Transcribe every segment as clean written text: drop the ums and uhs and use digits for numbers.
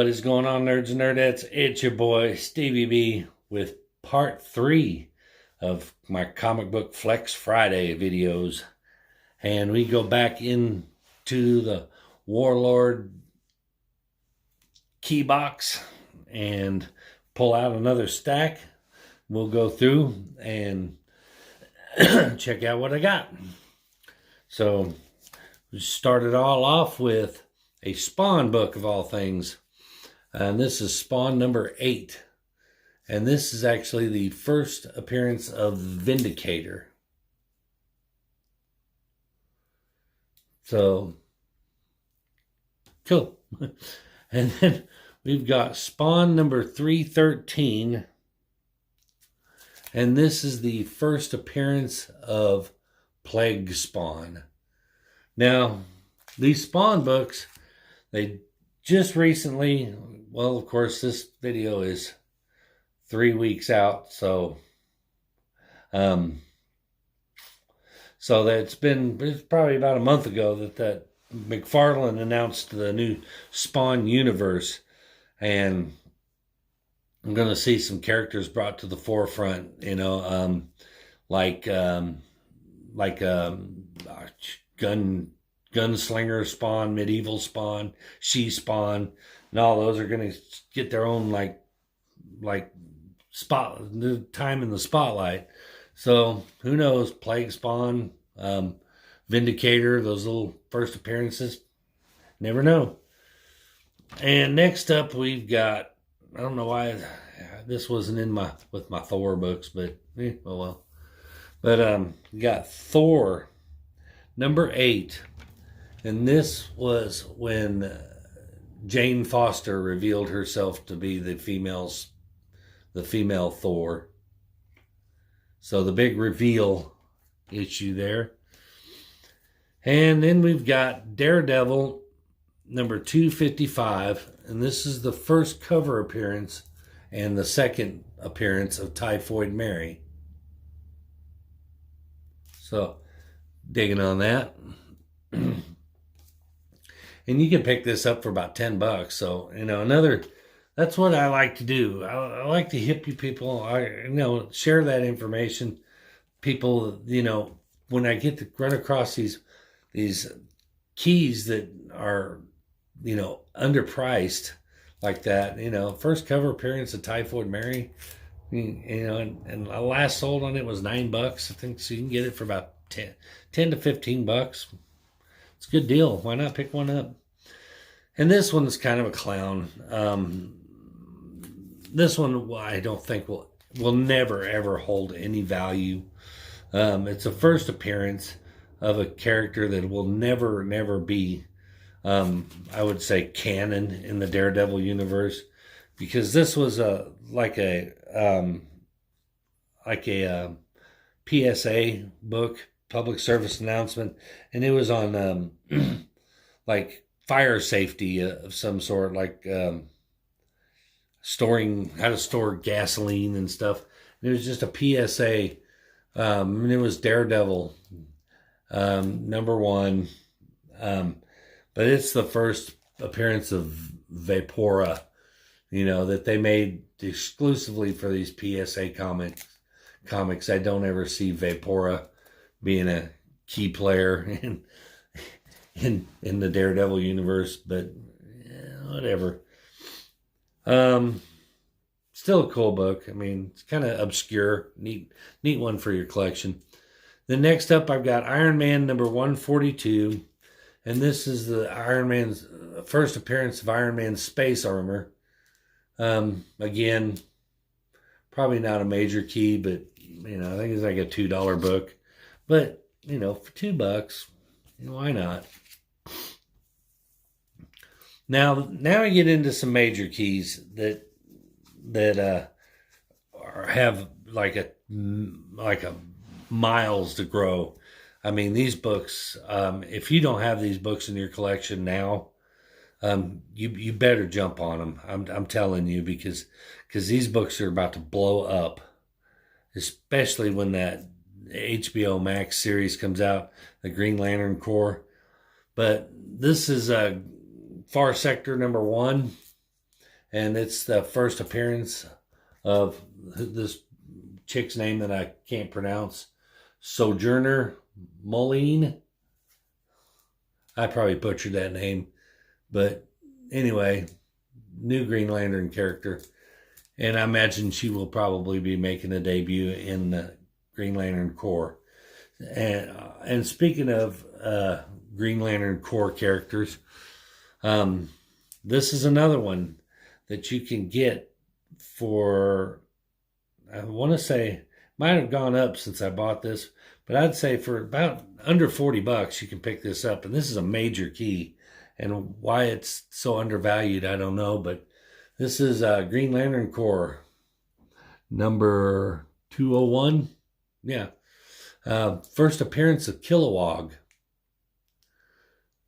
What is going on, nerds and nerdettes? It's your boy Stevie B with part 3 of my comic book Flex Friday videos. And we go back into the Warlord key box and pull out another stack. We'll go through and check out what I got. So we started all off with a Spawn book of all things. And this is Spawn number 8. And this is actually the first appearance of Vindicator. So, cool. And then we've got Spawn number 313. And this is the first appearance of Plague Spawn. Now, these Spawn books, they just recently, well, of course, this video is 3 weeks out, so it's probably about a month ago that McFarlane announced the new Spawn universe, and I'm going to see some characters brought to the forefront, Gunslinger Spawn, Medieval Spawn, She Spawn, and all those are going to get their own time in the spotlight. So who knows? Plague Spawn, Vindicator, those little first appearances, never know. And next up we've got, I don't know why this wasn't with my Thor books, but oh well. But we got Thor number 8. And this was when Jane Foster revealed herself to be the female Thor. So the big reveal issue there. And then we've got Daredevil number 255. And this is the first cover appearance and the second appearance of Typhoid Mary. So, digging on that. And you can pick this up for about $10. So, that's what I like to do. I like to hip you people. Share that information. People, when I get to run across these keys that are, underpriced like that, first cover appearance of Typhoid Mary, and I last sold on it was $9. I think so you can get it for about 10 to $15. It's a good deal. Why not pick one up? And this one's kind of a clown. This one I don't think will never ever hold any value. It's a first appearance of a character that will never be, I would say, canon in the Daredevil universe, because this was like a PSA book, public service announcement, and it was on like fire safety of some sort, like how to store gasoline and stuff. And it was just a PSA, and it was Daredevil number 1, but it's the first appearance of Vapora, that they made exclusively for these PSA comics. I don't ever see Vapora being a key player in the Daredevil universe, but whatever. Still a cool book. I mean, it's kind of obscure, neat one for your collection. Then next up, I've got Iron Man number 142, and this is the Iron Man's first appearance of Iron Man's space armor. Again, probably not a major key, but I think it's like a $2 book. But for $2, why not? Now I get into some major keys that have like a miles to grow. I mean, these books, if you don't have these books in your collection now, you better jump on them. I'm telling you, because these books are about to blow up, especially when that HBO Max series comes out, the Green Lantern Corps. But this is Far Sector number 1, and it's the first appearance of this chick's name that I can't pronounce, Sojourner Moline. I probably butchered that name, but anyway, new Green Lantern character, and I imagine she will probably be making a debut in the Green Lantern Corps. And speaking of Green Lantern Corps characters, this is another one that you can get for, I want to say, might have gone up since I bought this, but I'd say for about under $40 you can pick this up. And this is a major key. And why it's so undervalued, I don't know. But this is Green Lantern Corps number 201. Yeah. First appearance of Kilowog.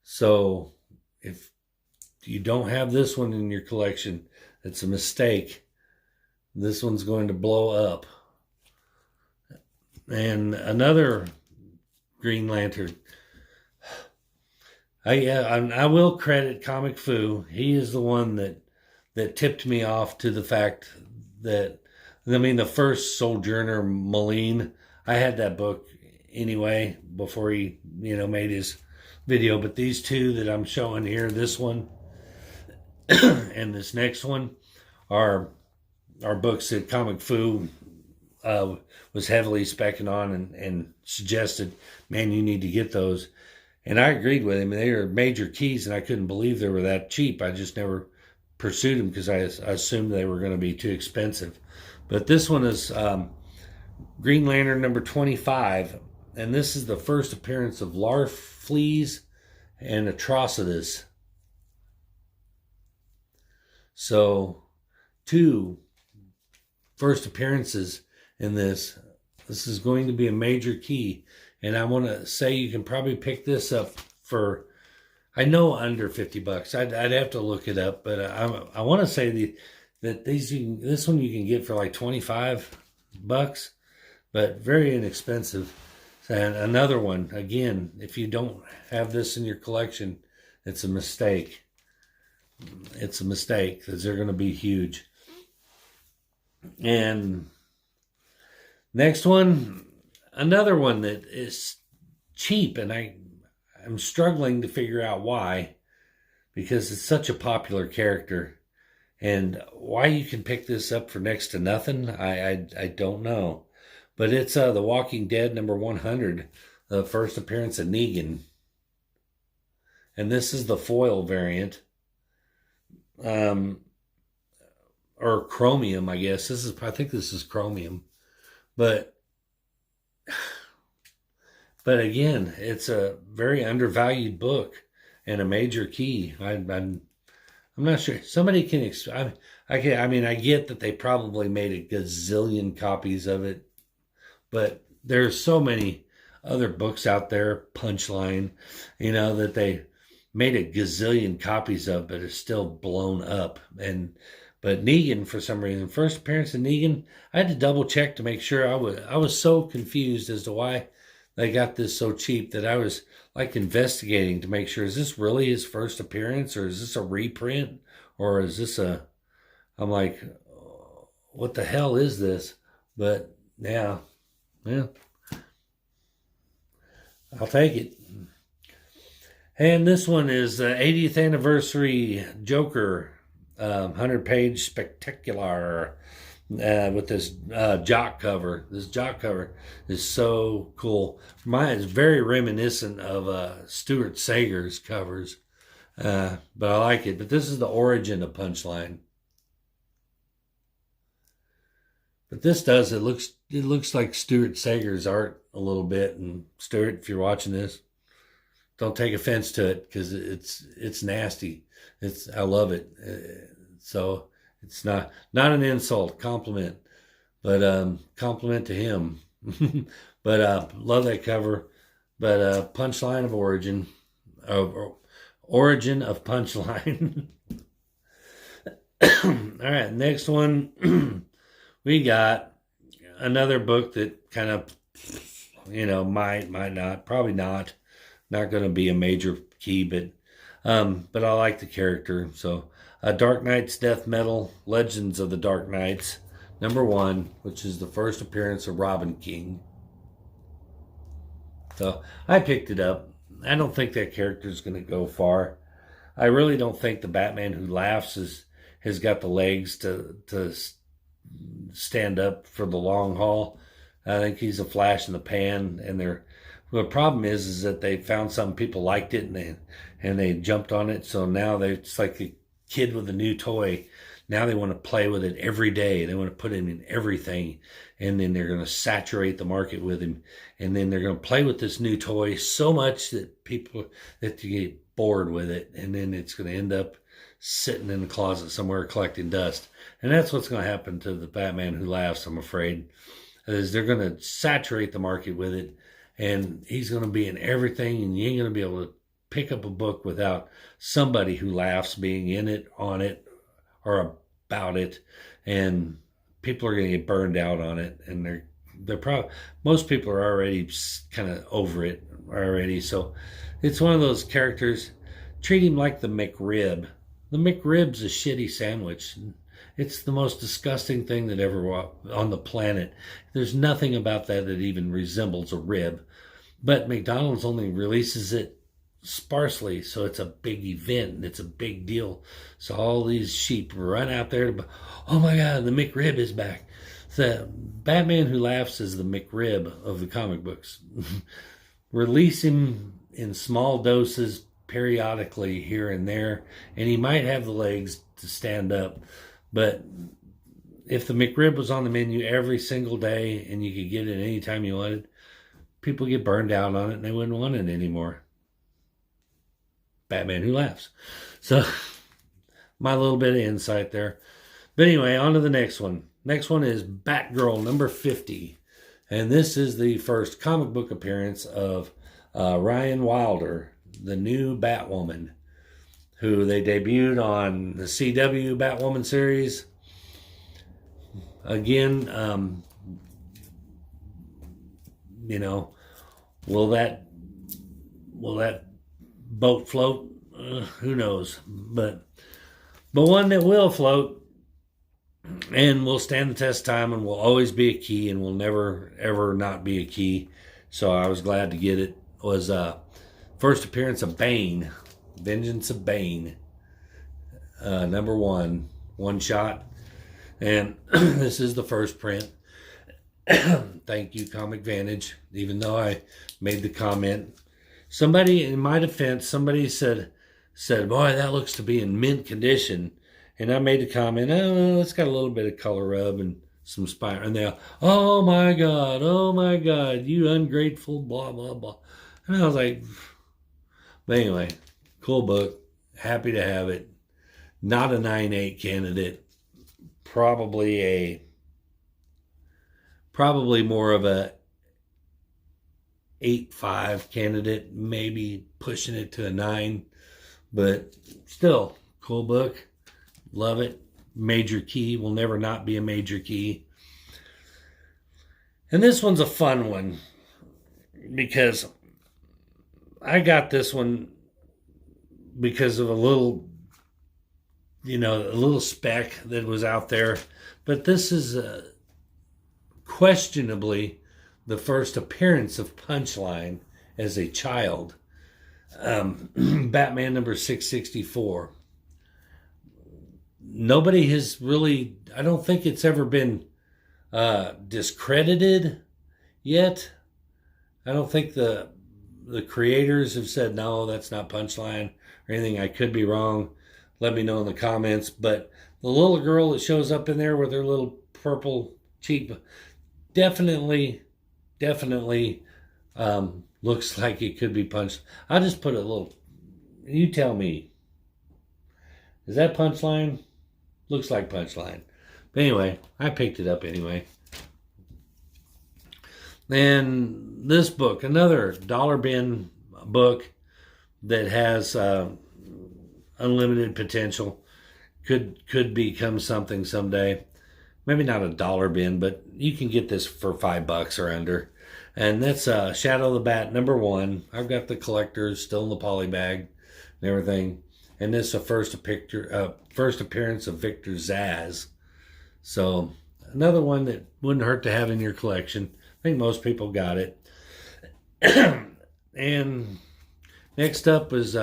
So if you don't have this one in your collection, it's a mistake. This one's going to blow up. And another Green Lantern. I will credit Comic Fu. He is the one that tipped me off to the fact that, I mean, the first Sojourner Moline, I had that book anyway before he, made his video. But these two that I'm showing here, this one and this next one, are books that Comic Fu was heavily specking on and suggested, man, you need to get those. And I agreed with him. They were major keys, and I couldn't believe they were that cheap. I just never pursued them because I assumed they were going to be too expensive. But this one is Green Lantern number 25, and this is the first appearance of Larfleeze and Atrocitus. So, 2 first appearances in this. This is going to be a major key. And I want to say you can probably pick this up for, I know, under $50. I'd have to look it up, but I want to say that this one you can get for like $25, but very inexpensive. And another one, again, if you don't have this in your collection, it's a mistake. It's a mistake because they're going to be huge. And next one, another one that is cheap, and I'm struggling to figure out why, because it's such a popular character, and why you can pick this up for next to nothing, I don't know. But it's The Walking Dead number 100, the first appearance of Negan, and this is the foil variant, or chromium, I guess. I think this is chromium, but again, it's a very undervalued book and a major key. I'm not sure. Somebody can. I get that they probably made a gazillion copies of it, but there's so many other books out there, Punchline, that they made a gazillion copies of, but it's still blown up. But Negan, for some reason, first appearance of Negan, I had to double check to make sure. I was so confused as to why they got this so cheap that I was like investigating to make sure, is this really his first appearance, or is this a reprint, or is this I'm like, what the hell is this? But yeah, I'll take it. And this one is the 80th anniversary Joker, 100-page spectacular, with this jock cover. This jock cover is so cool. Mine is very reminiscent of Stuart Sager's covers, but I like it. But this is the origin of Punchline. But this it looks like Stuart Sager's art a little bit. And Stuart, if you're watching this, don't take offense to it, because it's nasty. I love it. So it's not an insult, compliment, but compliment to him. But love that cover. But Punchline of Origin, Origin of Punchline. All right, next one. We got another book that kind of, might not, probably not going to be a major key, but I like the character. So Dark Knights Death Metal, Legends of the Dark Knights, #1, which is the first appearance of Robin King. So I picked it up. I don't think that character is going to go far. I really don't think the Batman Who Laughs has got the legs to stand up for the long haul. I think he's a flash in the pan, and the problem is that they found some people liked it and they jumped on it. So now it's like a kid with a new toy. Now they want to play with it every day. They want to put him in everything, and then they're going to saturate the market with him, and then they're going to play with this new toy so much that you get bored with it, and then it's going to end up sitting in the closet somewhere collecting dust. And that's what's going to happen to the Batman Who Laughs, I'm afraid, is they're going to saturate the market with it, and he's going to be in everything, and you ain't going to be able to pick up a book without somebody who laughs being in it, on it, or about it, and people are going to get burned out on it, and they're probably, most people are already kind of over it already. So it's one of those characters. Treat him like the McRib. The McRib's a shitty sandwich. It's the most disgusting thing that ever on the planet. There's nothing about that even resembles a rib, but McDonald's only releases it sparsely, so it's a big event and it's a big deal. So all these sheep run out there to, oh my God, the McRib is back. The Batman Who Laughs is the McRib of the comic books. Release him in small doses periodically here and there, and he might have the legs to stand up. But if the McRib was on the menu every single day and you could get it anytime you wanted, people get burned out on it and they wouldn't want it anymore. Batman Who Laughs. So my little bit of insight there. But anyway, on to the next one. Next one is Batgirl #50. And this is the first comic book appearance of Ryan Wilder, the new Batwoman, who they debuted on the CW Batwoman series. Again, will that boat float? Who knows? But one that will float and will stand the test of time and will always be a key and will never, ever not be a key. So I was glad to get it. Was first appearance of Bane, Vengeance of Bane, #1, one shot. And this is the first print. Thank you, Comic Vantage. Even though I made the comment, somebody, in my defense, somebody said, boy, that looks to be in mint condition. And I made the comment, oh, it's got a little bit of color rub and some spine. And they're, oh my God, you ungrateful, blah, blah, blah. And I was like, but anyway, cool book. Happy to have it. Not a 9.8 candidate. Probably more of a 8.5 candidate, maybe pushing it to a 9, but still cool book. Love it. Major key will never not be a major key. And this one's a fun one because I got this one because of a little speck that was out there, but this is questionably the first appearance of Punchline as a child. Batman #664. Nobody has really, I don't think it's ever been discredited yet. I don't think the creators have said, no, that's not Punchline or anything. I could be wrong. Let me know in the comments. But the little girl that shows up in there with her little purple cheek definitely looks like it could be Punchline. I'll just put a little, you tell me. Is that Punchline? Looks like Punchline. But anyway, I picked it up anyway. And this book, another dollar bin book that has unlimited potential, could become something someday. Maybe not a dollar bin, but you can get this for $5 or under. And that's Shadow of the Bat #1. I've got the collectors still in the poly bag and everything. and this is a first appearance of Victor Zsasz. So another one that wouldn't hurt to have in your collection. I think most people got it. And next up is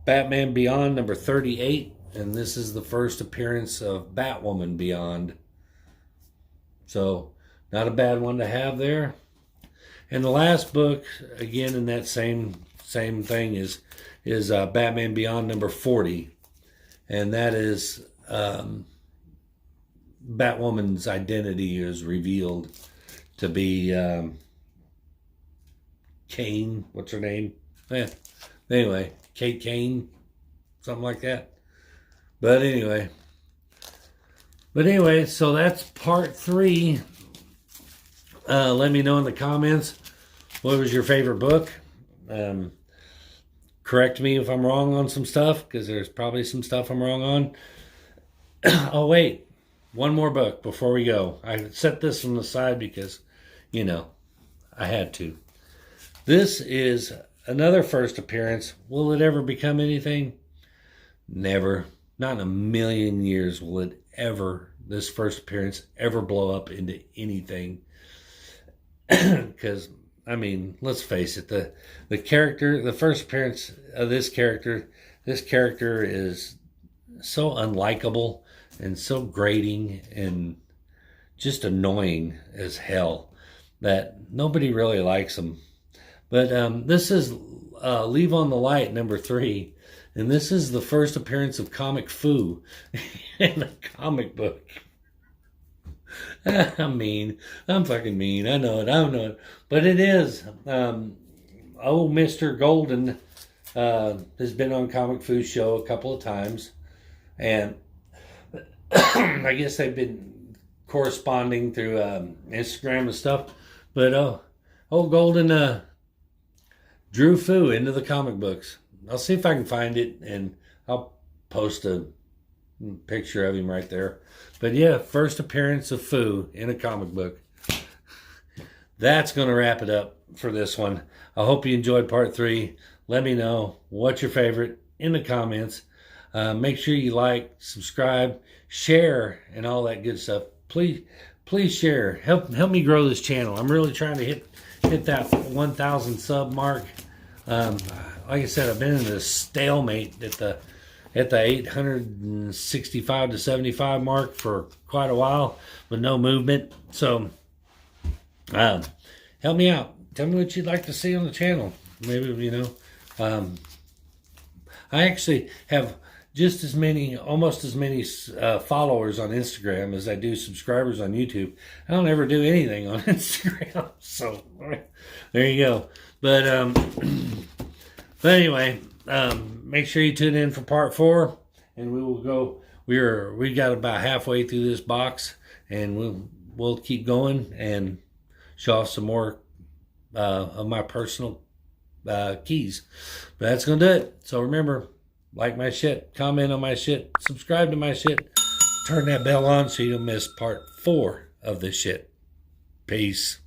Batman Beyond number 38, and this is the first appearance of Batwoman Beyond. So not a bad one to have there. And the last book, again in that same thing, is Batman Beyond number 40, and that is Batwoman's identity is revealed to be Kane. What's her name? Anyway, Kate Kane, something like that. But anyway, so that's part 3. Let me know in the comments what was your favorite book. Correct me if I'm wrong on some stuff, because there's probably some stuff I'm wrong on. Oh wait, one more book before we go. I set this on the side because, I had to. This is another first appearance. Will it ever become anything? Never. Not in a million years will this first appearance ever blow up into anything. Because, let's face it, the first appearance of this character is so unlikable and so grating and just annoying as hell that nobody really likes him. But this is Leave on the Light number 3, and this is the first appearance of Comic Fu in a comic book. I'm mean. I'm fucking mean. I know it. But it is. Old Mr. Golden has been on Comic Fu's show a couple of times, and I guess they've been corresponding through Instagram and stuff. But old Golden drew Fu into the comic books. I'll see if I can find it, and I'll post a picture of him right there. But yeah, first appearance of Fu in a comic book. That's going to wrap it up for this one. I hope you enjoyed part 3. Let me know what's your favorite in the comments. Make sure you like, subscribe, share, and all that good stuff. Please share. Help me grow this channel. I'm really trying to hit that 1,000 sub mark. Like I said, I've been in this stalemate at the 865 to 75 mark for quite a while with no movement. So help me out. Tell me what you'd like to see on the channel. Maybe, I actually have almost as many followers on Instagram as I do subscribers on YouTube. I don't ever do anything on Instagram, so there you go. But anyway, make sure you tune in for part 4, and we will go. We got about halfway through this box, and we'll keep going and show off some more of my personal keys. But that's gonna do it. So remember, like my shit, comment on my shit, subscribe to my shit, turn that bell on so you don't miss part 4 of this shit. Peace.